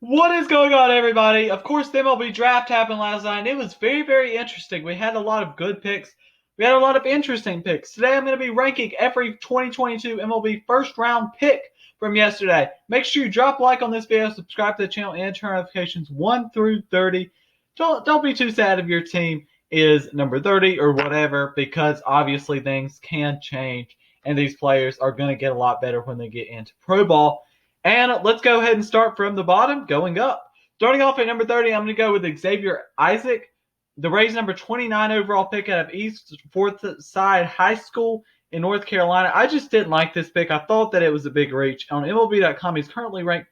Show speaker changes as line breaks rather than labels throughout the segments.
What is going on, everybody? Of course, the MLB draft happened last night, and it was very, very interesting. We had a lot of good picks. We had a lot of interesting picks. Today, I'm going to be ranking every 2022 MLB first round pick from yesterday. Make sure you drop a like on this video, subscribe to the channel, and turn notifications 1 through 30. Don't be too sad if your team is number 30 or whatever, because obviously things can change, and these players are going to get a lot better when they get into pro ball. And let's go ahead and start from the bottom, going up. Starting off at number 30, I'm going to go with Xavier Isaac, the Rays' number 29 overall pick out of East Forsyth High School in North Carolina. I just didn't like this pick. I thought that it was a big reach. On MLB.com, he's currently ranked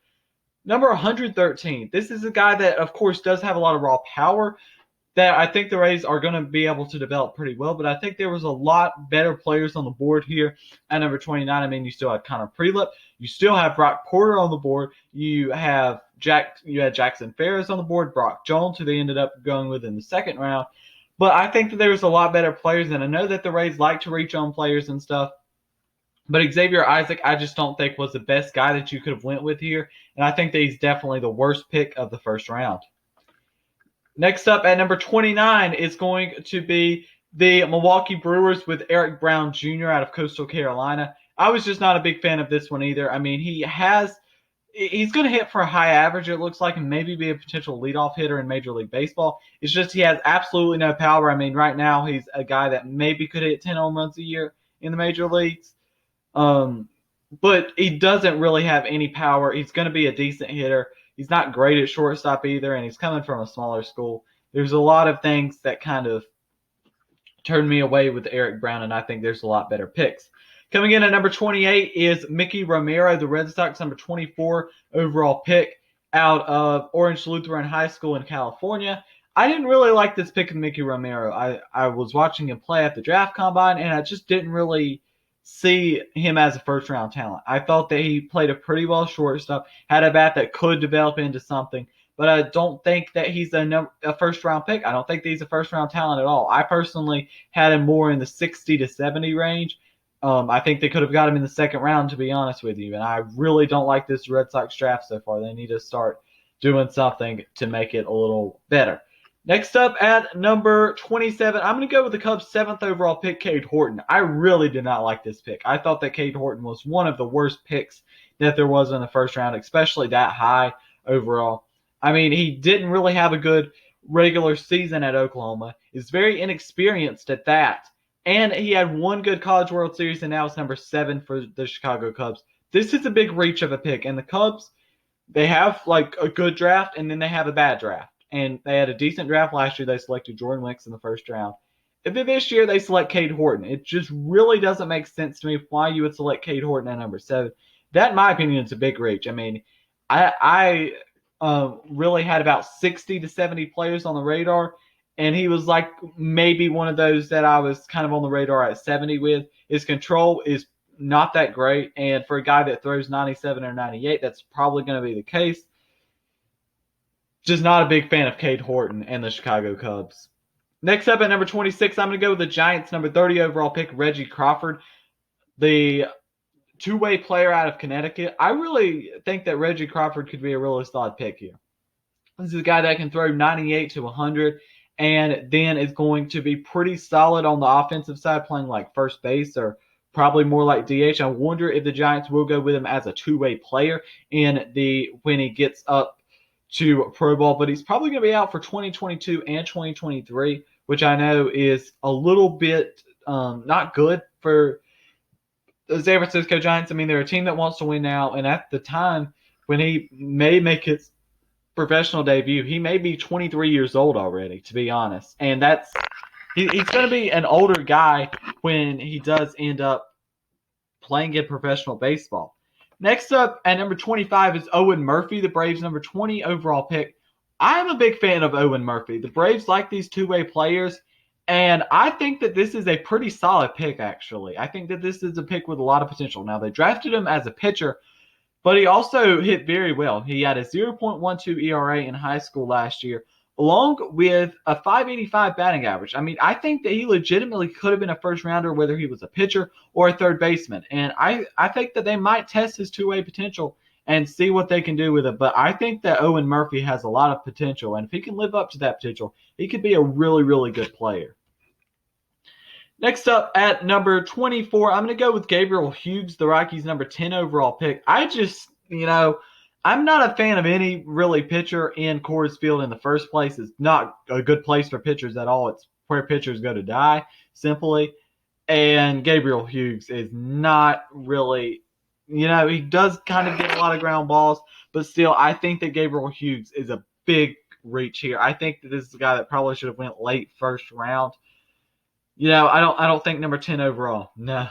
number 113. This is a guy that, of course, does have a lot of raw power that I think the Rays are going to be able to develop pretty well. But I think there was a lot better players on the board here at number 29. I mean, you still had Connor Prelip. You still have Brock Porter on the board. You had Jackson Ferris on the board, Brock Jones, who they ended up going with in the second round. But I think that there's a lot better players, and I know that the Rays like to reach on players and stuff. But Xavier Isaac, I just don't think was the best guy that you could have went with here. And I think that he's definitely the worst pick of the first round. Next up at number 29 is going to be the Milwaukee Brewers with Eric Brown Jr. out of Coastal Carolina. I was just not a big fan of this one either. I mean, he's going to hit for a high average, it looks like, and maybe be a potential leadoff hitter in Major League Baseball. It's just he has absolutely no power. I mean, right now he's a guy that maybe could hit 10 home runs a year in the major leagues. But he doesn't really have any power. He's going to be a decent hitter. He's not great at shortstop either, and he's coming from a smaller school. There's a lot of things that kind of turned me away with Eric Brown, and I think there's a lot better picks. Coming in at number 28 is Mickey Romero, the Red Sox number 24 overall pick out of Orange Lutheran High School in California. I didn't really like this pick of Mickey Romero. I was watching him play at the draft combine, and I just didn't really see him as a first-round talent. I thought that he played a pretty well shortstop, had a bat that could develop into something, but I don't think that he's a first-round pick. I don't think that he's a first-round talent at all. I personally had him more in the 60 to 70 range. I think they could have got him in the second round, to be honest with you, and I really don't like this Red Sox draft so far. They need to start doing something to make it a little better. Next up at number 27, I'm going to go with the Cubs' 7th overall pick, Cade Horton. I really did not like this pick. I thought that Cade Horton was one of the worst picks that there was in the first round, especially that high overall. I mean, he didn't really have a good regular season at Oklahoma. He's very inexperienced at that. And he had one good College World Series, and now it's number 7 for the Chicago Cubs. This is a big reach of a pick. And the Cubs, they have like a good draft, and then they have a bad draft. And they had a decent draft last year. They selected Jordan Wicks in the first round. And then this year they select Cade Horton. It just really doesn't make sense to me why you would select Cade Horton at number 7. That, in my opinion, is a big reach. I mean, I really had about 60 to 70 players on the radar, and he was like maybe one of those that I was kind of on the radar at 70 with. His control is not that great, and for a guy that throws 97 or 98, that's probably going to be the case. Just not a big fan of Cade Horton and the Chicago Cubs. Next up at number 26, I'm going to go with the Giants' number 30 overall pick, Reggie Crawford, the two-way player out of Connecticut. I really think that Reggie Crawford could be a really solid pick here. This is a guy that can throw 98 to 100 and then is going to be pretty solid on the offensive side, playing like first base or probably more like DH. I wonder if the Giants will go with him as a two-way player when he gets up to pro ball, but he's probably going to be out for 2022 and 2023, which I know is a little bit not good for the San Francisco Giants. I mean, they're a team that wants to win now, and at the time when he may make his professional debut, he may be 23 years old already, to be honest, and he's going to be an older guy when he does end up playing in professional baseball. Next up at number 25 is Owen Murphy, the Braves' number 20 overall pick. I'm a big fan of Owen Murphy. The Braves like these two-way players, and I think that this is a pretty solid pick, actually. I think that this is a pick with a lot of potential. Now, they drafted him as a pitcher, but he also hit very well. He had a 0.12 ERA in high school last year, along with a 585 batting average. I mean, I think that he legitimately could have been a first rounder, whether he was a pitcher or a third baseman. And I think that they might test his two-way potential and see what they can do with it. But I think that Owen Murphy has a lot of potential, and if he can live up to that potential, he could be a really, really good player. Next up at number 24, I'm going to go with Gabriel Hughes, the Rockies' number 10 overall pick. I'm not a fan of any really pitcher in Coors Field in the first place. It's not a good place for pitchers at all. It's where pitchers go to die, simply. And Gabriel Hughes is not really, he does kind of get a lot of ground balls, but still, I think that Gabriel Hughes is a big reach here. I think that this is a guy that probably should have went late first round. I don't think number 10 overall. No.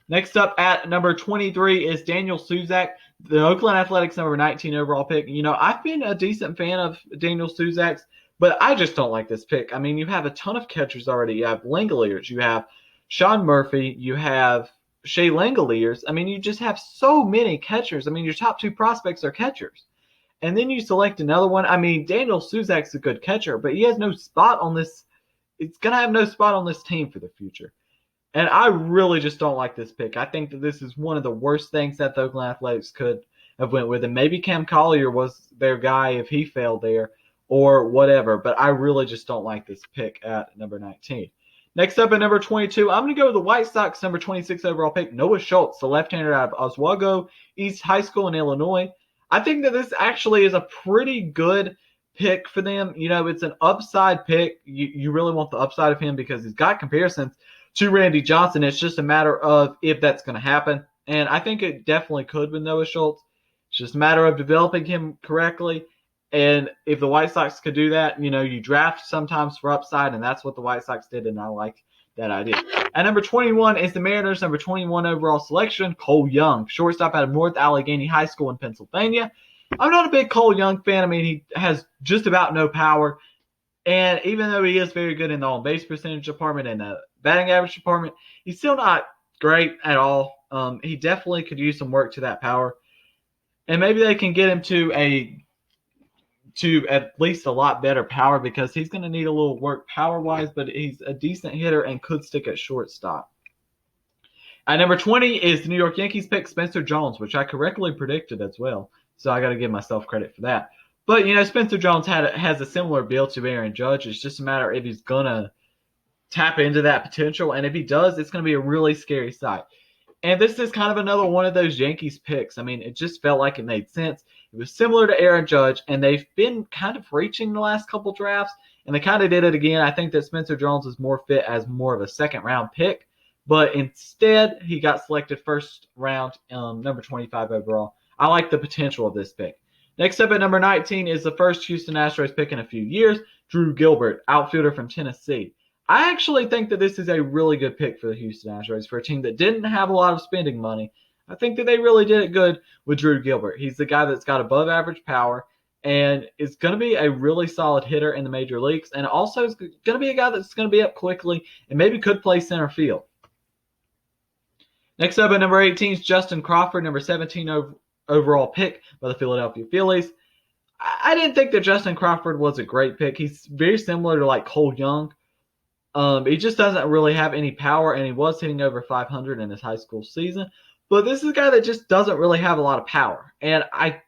Next up at number 23 is Daniel Suzak, the Oakland Athletics number 19 overall pick. I've been a decent fan of Daniel Suzak's, but I just don't like this pick. I mean, you have a ton of catchers already. You have Langoliers. You have Sean Murphy. You have Shea Langoliers. I mean, you just have so many catchers. I mean, your top two prospects are catchers. And then you select another one. I mean, Daniel Suzak's a good catcher, but he has no spot on this. It's going to have no spot on this team for the future. And I really just don't like this pick. I think that this is one of the worst things that the Oakland Athletics could have went with. And maybe Cam Collier was their guy if he failed there or whatever. But I really just don't like this pick at number 19. Next up at number 22, I'm going to go with the White Sox number 26 overall pick, Noah Schultz, the left-hander out of Oswego East High School in Illinois. I think that this actually is a pretty good pick for them. It's an upside pick. You really want the upside of him because he's got comparisons to Randy Johnson. It's just a matter of if that's going to happen. And I think it definitely could with Noah Schultz. It's just a matter of developing him correctly. And if the White Sox could do that, you draft sometimes for upside, and that's what the White Sox did, and I like that idea. At number 21 is the Mariners' number 21 overall selection, Cole Young, shortstop out of North Allegheny High School in Pennsylvania. I'm not a big Cole Young fan. I mean, he has just about no power. And even though he is very good in the on-base percentage department and the batting average department, he's still not great at all. He definitely could use some work to that power. And maybe they can get him to at least a lot better power because he's going to need a little work power-wise, but he's a decent hitter and could stick at shortstop. At number 20 is the New York Yankees pick Spencer Jones, which I correctly predicted as well. So I got to give myself credit for that. But, Spencer Jones has a similar build to Aaron Judge. It's just a matter if he's going to tap into that potential. And if he does, it's going to be a really scary sight. And this is kind of another one of those Yankees picks. I mean, it just felt like it made sense. It was similar to Aaron Judge, and they've been kind of reaching the last couple drafts, and they kind of did it again. I think that Spencer Jones is more fit as more of a second-round pick, but instead he got selected first round, number 25 overall. I like the potential of this pick. Next up at number 19 is the first Houston Astros pick in a few years, Drew Gilbert, outfielder from Tennessee. I actually think that this is a really good pick for the Houston Astros for a team that didn't have a lot of spending money. I think that they really did it good with Drew Gilbert. He's the guy that's got above average power and is going to be a really solid hitter in the major leagues, and also is going to be a guy that's going to be up quickly and maybe could play center field. Next up at number 18 is Justin Crawford, number 17 overall pick by the Philadelphia Phillies. I didn't think that Justin Crawford was a great pick. He's very similar to like Cole Young. He just doesn't really have any power, and he was hitting over 500 in his high school season. But this is a guy that just doesn't really have a lot of power. And I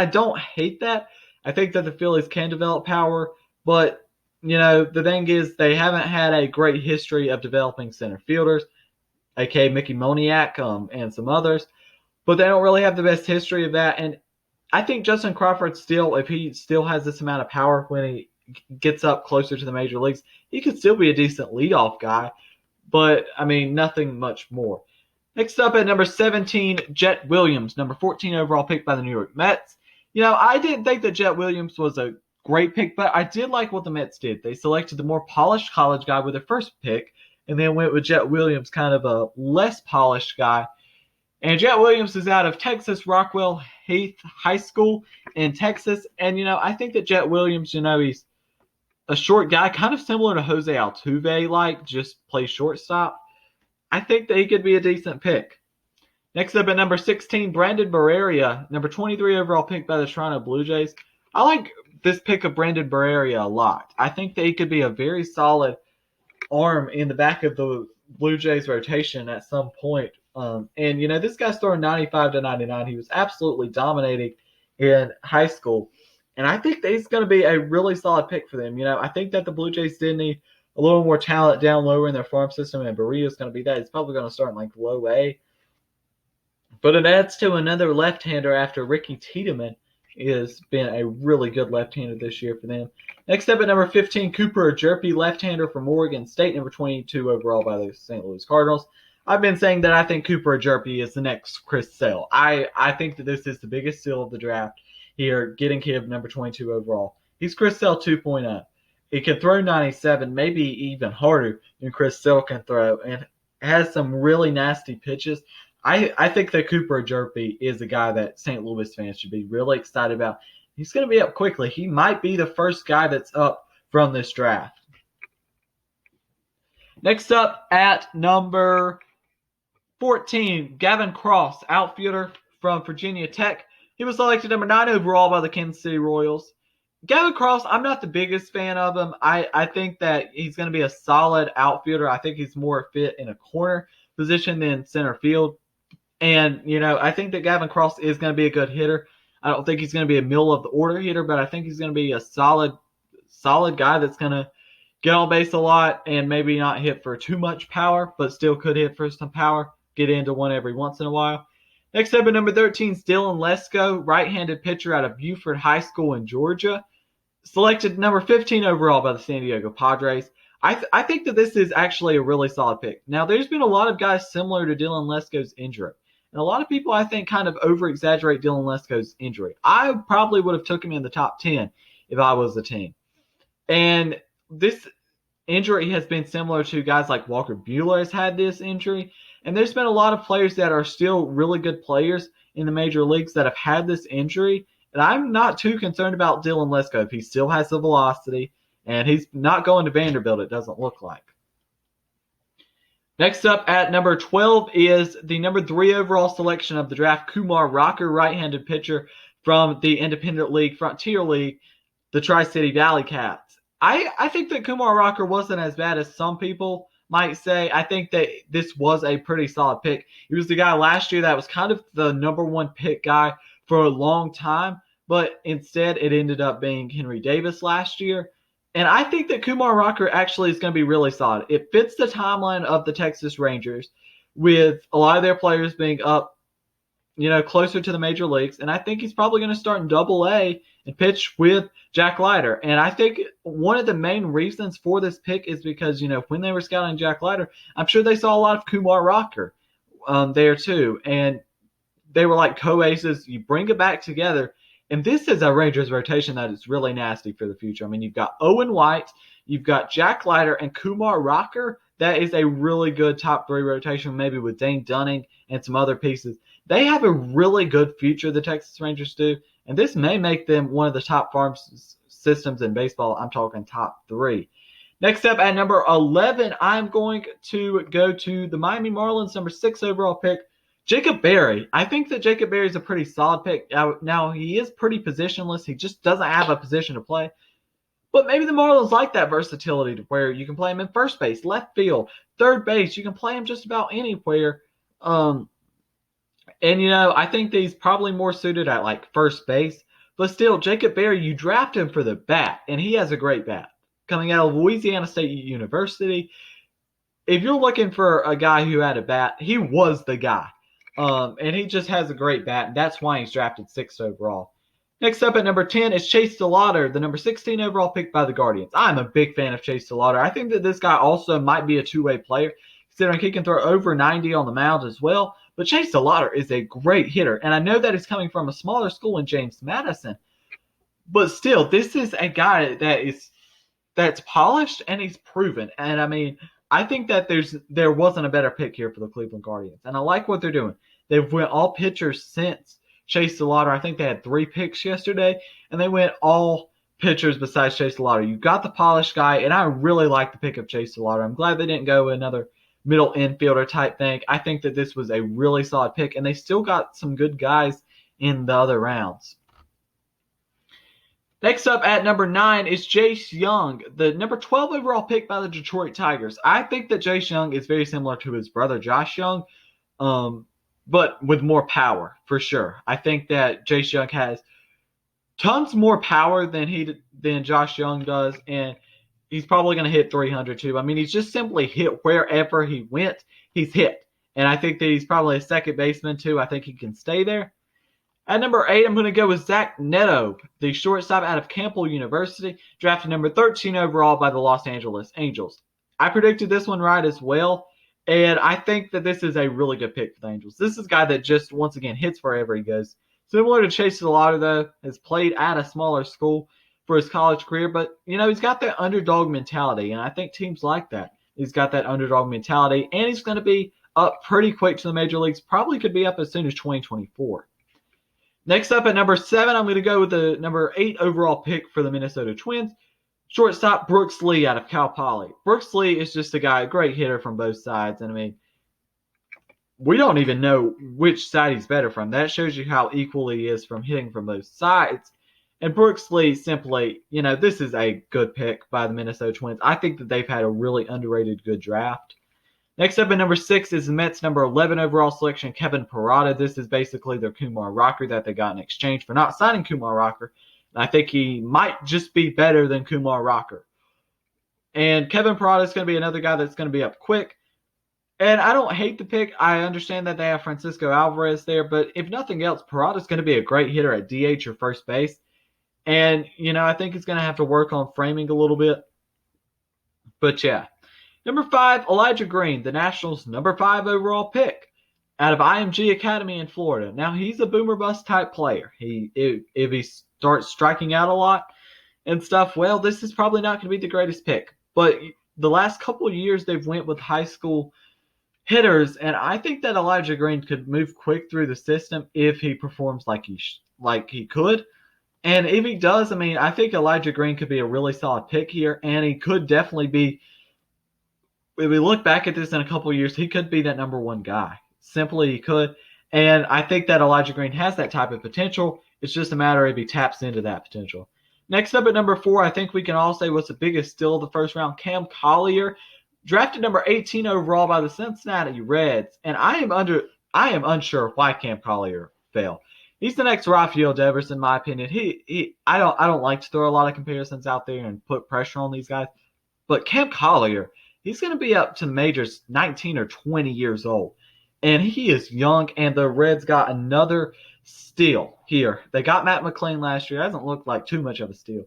don't hate that. I think that the Phillies can develop power, but the thing is they haven't had a great history of developing center fielders, aka Mickey Moniak, and some others. But they don't really have the best history of that. And I think Justin Crawford still, if he still has this amount of power when he gets up closer to the major leagues, he could still be a decent leadoff guy. But, I mean, nothing much more. Next up at number 17, Jett Williams, number 14 overall pick by the New York Mets. I didn't think that Jett Williams was a great pick, but I did like what the Mets did. They selected the more polished college guy with their first pick, and then went with Jett Williams, kind of a less polished guy. And Jett Williams is out of Texas Rockwell Heath High School in Texas. And, I think that Jett Williams, he's a short guy, kind of similar to Jose Altuve, just plays shortstop. I think that he could be a decent pick. Next up at number 16, Brandon Barraria, number 23 overall pick by the Toronto Blue Jays. I like this pick of Brandon Barraria a lot. I think that he could be a very solid arm in the back of the Blue Jays rotation at some point And, this guy's throwing 95 to 99. He was absolutely dominating in high school. And I think that he's going to be a really solid pick for them. I think that the Blue Jays did need a little more talent down lower in their farm system, and Barraria is going to be that. He's probably going to start in like low A. But it adds to another left-hander after Ricky Tiedemann has been a really good left-hander this year for them. Next up at number 15, Cooper Ajerpe, left-hander from Oregon State, number 22 overall by the St. Louis Cardinals. I've been saying that I think Cooper Ajerpe is the next Chris Sale. I think that this is the biggest steal of the draft here, getting him number 22 overall. He's Chris Sale 2.0. He can throw 97, maybe even harder than Chris Sale can throw, and has some really nasty pitches. I think that Cooper Ajerpe is a guy that St. Louis fans should be really excited about. He's going to be up quickly. He might be the first guy that's up from this draft. Next up at number 14, Gavin Cross, outfielder from Virginia Tech. He was selected number 9 overall by the Kansas City Royals. Gavin Cross, I'm not the biggest fan of him. I think that he's going to be a solid outfielder. I think he's more fit in a corner position than center field. And, I think that Gavin Cross is going to be a good hitter. I don't think he's going to be a middle-of-the-order hitter, but I think he's going to be a solid guy that's going to get on base a lot and maybe not hit for too much power, but still could hit for some power, get into one every once in a while. Next up at number 13 is Dylan Lesko, right-handed pitcher out of Buford High School in Georgia. Selected number 15 overall by the San Diego Padres. I think that this is actually a really solid pick. Now, there's been a lot of guys similar to Dylan Lesko's injury. And a lot of people, I think, kind of over-exaggerate Dylan Lesko's injury. I probably would have took him in the top 10 if I was the team. And this injury has been similar to guys like Walker Buehler has had this injury. And there's been a lot of players that are still really good players in the major leagues that have had this injury. And I'm not too concerned about Dylan Lesko if he still has the velocity. And he's not going to Vanderbilt, it doesn't look like. Next up at number 12 is the number 3 overall selection of the draft, Kumar Rocker, right-handed pitcher from the Independent League, Frontier League, the Tri-City Valley Cats. I think that Kumar Rocker wasn't as bad as some people might say. I think that this was a pretty solid pick. He was the guy last year that was kind of the number 1 pick guy for a long time, but instead it ended up being Henry Davis last year. And I think that Kumar Rocker actually is going to be really solid. It fits the timeline of the Texas Rangers with a lot of their players being up, closer to the major leagues. And I think he's probably going to start in Double-A and pitch with Jack Leiter. And I think one of the main reasons for this pick is because, when they were scouting Jack Leiter, I'm sure they saw a lot of Kumar Rocker there too. And they were like co-aces. You bring it back together. And this is a Rangers rotation that is really nasty for the future. I mean, you've got Owen White, you've got Jack Leiter, and Kumar Rocker. That is a really good top 3 rotation, maybe with Dane Dunning and some other pieces. They have a really good future, the Texas Rangers do, and this may make them one of the top farm systems in baseball. I'm talking top 3. Next up at number 11, I'm going to go to the Miami Marlins, number 6 overall pick, Jacob Berry. I think that Jacob Berry is a pretty solid pick. Now, he is pretty positionless. He just doesn't have a position to play. But maybe the Marlins like that versatility to where you can play him in first base, left field, third base. You can play him just about anywhere. I think that he's probably more suited at like first base. But still, Jacob Berry, you draft him for the bat, and he has a great bat. Coming out of Louisiana State University, if you're looking for a guy who had a bat, he was the guy. And he just has a great bat, and that's why he's drafted 6th overall. Next up at number 10 is Chase DeLauter, the number 16 overall pick by the Guardians. I'm a big fan of Chase DeLauter. I think that this guy also might be a two-way player, considering he can throw over 90 on the mound as well. But Chase DeLauter is a great hitter, and I know that he's coming from a smaller school in James Madison. But still, this is a guy that's polished and he's proven. And I mean, I think that there wasn't a better pick here for the Cleveland Guardians. And I like what they're doing. They've went all pitchers since Chase DeLauter. I think they had 3 picks yesterday, and they went all pitchers besides Chase DeLauter. You got the polished guy, and I really like the pick of Chase DeLauter. I'm glad they didn't go another middle infielder type thing. I think that this was a really solid pick, and they still got some good guys in the other rounds. Next up at number 9 is Jace Young, the number 12 overall pick by the Detroit Tigers. I think that Jace Young is very similar to his brother Josh Young. but with more power for sure. I think that Jace Young has tons more power than Josh Young does, and he's probably going to hit 300 too. I mean, he's just simply hit wherever he went, he's hit. And I think that he's probably a second baseman too. I think he can stay there. At number 8, I'm going to go with Zach Neto, the shortstop out of Campbell University, drafted number 13 overall by the Los Angeles Angels. I predicted this one right as well, and I think that this is a really good pick for the Angels. This is a guy that just, once again, hits wherever he goes. Similar to Chase Delauder, though, has played at a smaller school for his college career, but, he's got that underdog mentality, and I think teams like that. He's got that underdog mentality, and he's going to be up pretty quick to the major leagues, probably could be up as soon as 2024. Next up at number 7, I'm going to go with the number 8 overall pick for the Minnesota Twins, shortstop Brooks Lee out of Cal Poly. Brooks Lee is just a great hitter from both sides. And I mean, we don't even know which side he's better from. That shows you how equal he is from hitting from both sides. And Brooks Lee simply, this is a good pick by the Minnesota Twins. I think that they've had a really underrated good draft. Next up at number 6 is the Mets' number 11 overall selection, Kevin Parata. This is basically their Kumar Rocker that they got in exchange for not signing Kumar Rocker. And I think he might just be better than Kumar Rocker. And Kevin Parata is going to be another guy that's going to be up quick. And I don't hate the pick. I understand that they have Francisco Alvarez there. But if nothing else, Parata is going to be a great hitter at DH or first base. And, I think he's going to have to work on framing a little bit. But, yeah. Number 5, Elijah Green, the Nationals' number 5 overall pick out of IMG Academy in Florida. Now, he's a boomer bust type player. If he starts striking out a lot and stuff, well, this is probably not going to be the greatest pick. But the last couple of years, they've went with high school hitters, and I think that Elijah Green could move quick through the system if he performs like he could. And if he does, I think Elijah Green could be a really solid pick here, and he could definitely be. If we look back at this in a couple of years, he could be that number 1 guy. Simply, he could. And I think that Elijah Green has that type of potential. It's just a matter if he taps into that potential. Next up at number 4, I think we can all say what's the biggest steal of the first round, Cam Collier, drafted number 18 overall by the Cincinnati Reds. And I am unsure why Cam Collier fell. He's the next Rafael Devers, in my opinion. I don't like to throw a lot of comparisons out there and put pressure on these guys. But Cam Collier, he's going to be up to the majors 19 or 20 years old. And he is young, and the Reds got another steal here. They got Matt McLean last year. It hasn't looked like too much of a steal.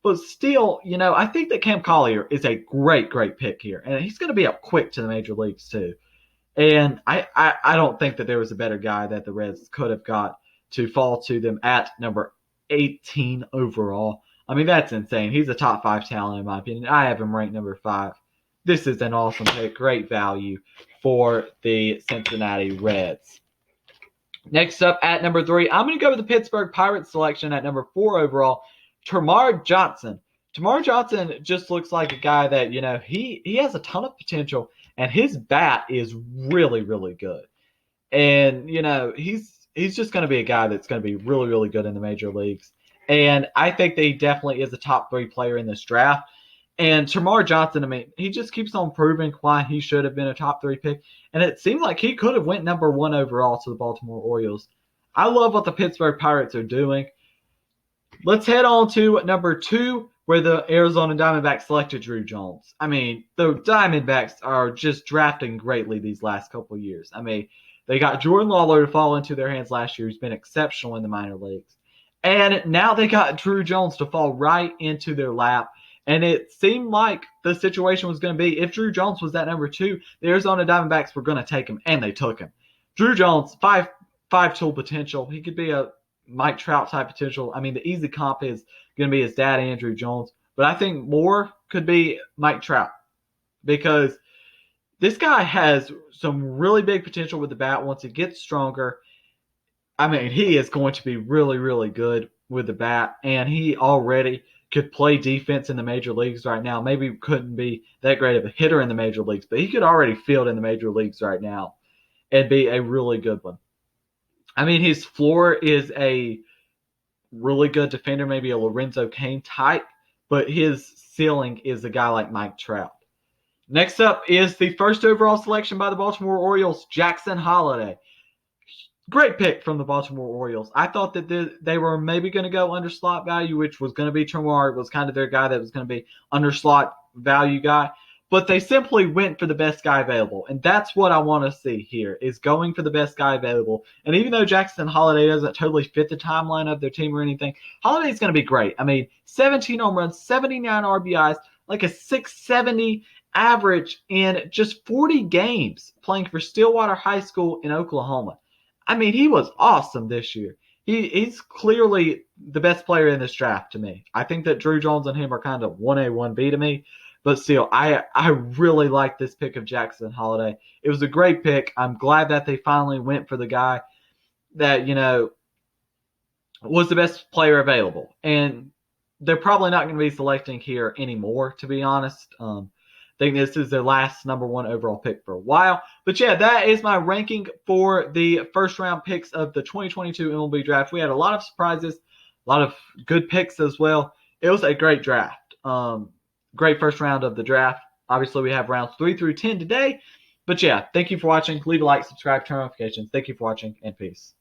But still, I think that Cam Collier is a great, great pick here. And he's going to be up quick to the major leagues, too. And I don't think that there was a better guy that the Reds could have got to fall to them at number 18 overall. That's insane. He's a top 5 talent, in my opinion. I have him ranked number 5. This is an awesome pick. Great value for the Cincinnati Reds. Next up at number 3, I'm going to go with the Pittsburgh Pirates selection at number 4 overall, Termarr Johnson. Termarr Johnson just looks like a guy that, he has a ton of potential, and his bat is really, really good. And, he's just going to be a guy that's going to be really, really good in the major leagues. And I think that he definitely is a top 3 player in this draft. And Termarr Johnson, he just keeps on proving why he should have been a top 3 pick. And it seemed like he could have went number 1 overall to the Baltimore Orioles. I love what the Pittsburgh Pirates are doing. Let's head on to number 2, where the Arizona Diamondbacks selected Drew Jones. The Diamondbacks are just drafting greatly these last couple of years. They got Jordan Lawler to fall into their hands last year, who's been exceptional in the minor leagues. And now they got Drew Jones to fall right into their lap. And it seemed like the situation was going to be, if Drew Jones was that number 2, the Arizona Diamondbacks were going to take him, and they took him. Drew Jones, five-tool potential. He could be a Mike Trout type potential. The easy comp is going to be his dad, Andrew Jones. But I think more could be Mike Trout, because this guy has some really big potential with the bat once he gets stronger. He is going to be really, really good with the bat, and he already could play defense in the major leagues right now. Maybe couldn't be that great of a hitter in the major leagues, but he could already field in the major leagues right now and be a really good one. His floor is a really good defender, maybe a Lorenzo Cain type, but his ceiling is a guy like Mike Trout. Next up is the first overall selection by the Baltimore Orioles, Jackson Holliday. Great pick from the Baltimore Orioles. I thought that they were maybe going to go under slot value, which was going to be Termarr. Was kind of their guy that was going to be under slot value guy. But they simply went for the best guy available. And that's what I want to see here, is going for the best guy available. And even though Jackson Holliday doesn't totally fit the timeline of their team or anything, Holliday's going to be great. I mean, 17 home runs, 79 RBIs, like a 670 average in just 40 games playing for Stillwater High School in Oklahoma. I mean, he was awesome this year. He's clearly the best player in this draft to me. I think that Drew Jones and him are kind of 1A, 1B to me. But still, I really like this pick of Jackson Holliday. It was a great pick. I'm glad that they finally went for the guy that, was the best player available. And they're probably not going to be selecting here anymore, to be honest. I think this is their last number one overall pick for a while. But yeah, that is my ranking for the first round picks of the 2022 MLB draft. We had a lot of surprises, a lot of good picks as well. It was a great draft. Great first round of the draft. Obviously, we have rounds 3 through 10 today. But yeah, thank you for watching. Leave a like, subscribe, turn on notifications. Thank you for watching, and peace.